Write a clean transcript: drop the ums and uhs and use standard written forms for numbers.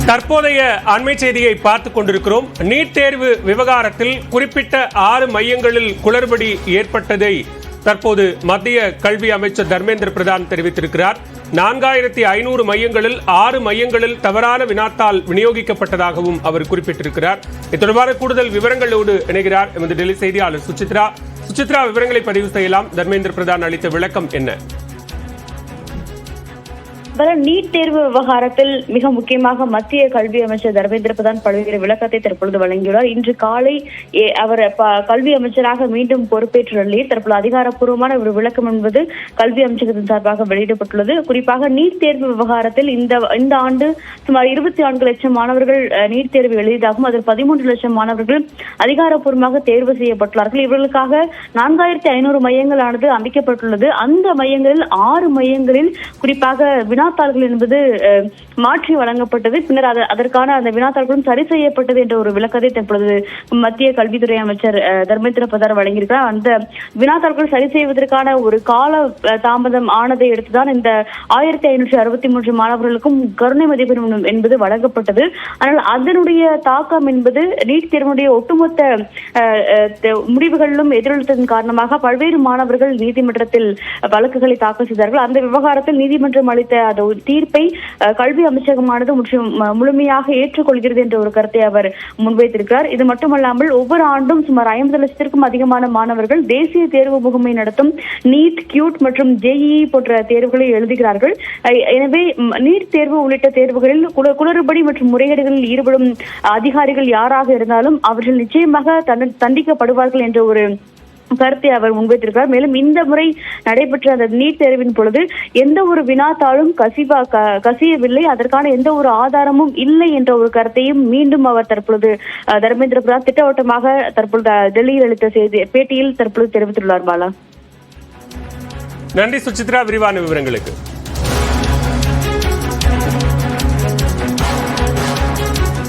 தற்போதைய அண்மை செய்தியை பார்த்துக் கொண்டிருக்கிறோம். நீட் தேர்வு விவகாரத்தில் குறிப்பிட்ட 6 மையங்களில் குளறுபடி ஏற்பட்டதை தற்போது மத்திய கல்வி அமைச்சர் தர்மேந்திர பிரதான் தெரிவித்திருக்கிறார். 4500 மையங்களில் 6 மையங்களில் தவறான வினாத்தாள் விநியோகிக்கப்பட்டதாகவும் அவர் குறிப்பிட்டிருக்கிறார். இது தொடர்பான கூடுதல் விவரங்களோடு இணைகிறார் எமது டெல்லி செய்தியாளர் சுசித்ரா. சுசித்ரா, விவரங்களை பதிவு செய்யலாம். தர்மேந்திர பிரதான் அளித்த விளக்கம் என்ன? நீட் தேர்வு விவகாரத்தில் மிக முக்கியமாக மத்திய கல்வி அமைச்சர் தர்மேந்திர பிரதான் பல்வேறு விளக்கத்தை தற்பொழுது வழங்கியுள்ளார். இன்று காலை அவர் கல்வி அமைச்சராக மீண்டும் பொறுப்பேற்ற நிலையில் தற்போது அதிகாரப்பூர்வமான ஒரு விளக்கம் என்பது கல்வி அமைச்சகத்தின் சார்பாக வெளியிடப்பட்டுள்ளது. குறிப்பாக நீட் தேர்வு விவகாரத்தில் இந்த ஆண்டு சுமார் 24 லட்சம் மாணவர்கள் நீட் தேர்வு எழுதியதாகவும் அதில் 13 லட்சம் மாணவர்கள் அதிகாரப்பூர்வமாக தேர்வு செய்யப்பட்டுள்ளார்கள். இவர்களுக்காக 4500 மையங்களானது அமைக்கப்பட்டுள்ளது. அந்த மையங்களில் 6 மையங்களில் குறிப்பாக வினாத்தாள்கள் என்பது மாற்றி வழங்கப்பட்டது. பின்னர் அதற்கான அந்த வினாத்தாள்களும் சரி செய்யப்பட்டது என்ற ஒரு விளக்கத்தை தற்பொழுது மத்திய கல்வித்துறை அமைச்சர் தர்மேந்திர பிரதான் வழங்கியிருக்கிறார். அந்த வினாத்தாள்கள் சரி செய்வதற்கான ஒரு கால தாமதம் ஆனதை எடுத்துதான் இந்த 1563 மாணவர்களுக்கும் கருணை மதிப்பெண் என்பது வழங்கப்பட்டது. ஆனால் அதனுடைய தாக்கம் என்பது நீட் தேர்வுடைய ஒட்டுமொத்த முடிவுகளிலும் எதிரொலித்ததன் காரணமாக பல்வேறு மாணவர்கள் நீதிமன்றத்தில் வழக்குகளை தாக்கல் செய்தார்கள். அந்த விவகாரத்தில் நீதிமன்றம் அளித்த தீர்ப்பை கல்வி அமைச்சகமானது முழுமையாக ஏற்றுக்கொள்கிறது என்ற ஒரு கருத்தை அவர் முன்வைத்திருக்கிறார். இது மட்டுமல்லாமல் ஒவ்வொரு ஆண்டும் சுமார் 50 லட்சத்திற்கும் அதிகமான மாணவர்கள் தேசிய தேர்வு முகமை நடத்தும் நீட், கியூட் மற்றும் ஜேஇஇ போன்ற தேர்வுகளை எழுதுகிறார்கள். எனவே நீட் தேர்வு உள்ளிட்ட தேர்வுகளில் குளறுபடி மற்றும் முறைகேடுகளில் ஈடுபடும் அதிகாரிகள் யாராக இருந்தாலும் அவர்கள் நிச்சயமாக தண்டிக்கப்படுவார்கள் என்ற ஒரு கருத்தை அவர் முன்வைத்திருக்கிறார். மேலும் இந்த முறை நடைபெற்ற அந்த நீட் தேர்வின் பொழுது எந்த ஒரு வினாத்தாளும் கசியவில்லை, அதற்கான எந்த ஒரு ஆதாரமும் இல்லை என்ற ஒரு கருத்தையும் மீண்டும் அவர் தற்பொழுது தர்மேந்திர பிரதான் திட்டவட்டமாக தற்பொழுது டெல்லியில் அளித்த பேட்டியில் தற்பொழுது தெரிவித்துள்ளார். பாலா, நன்றி சுசித்ரா, விரிவான விவரங்களுக்கு.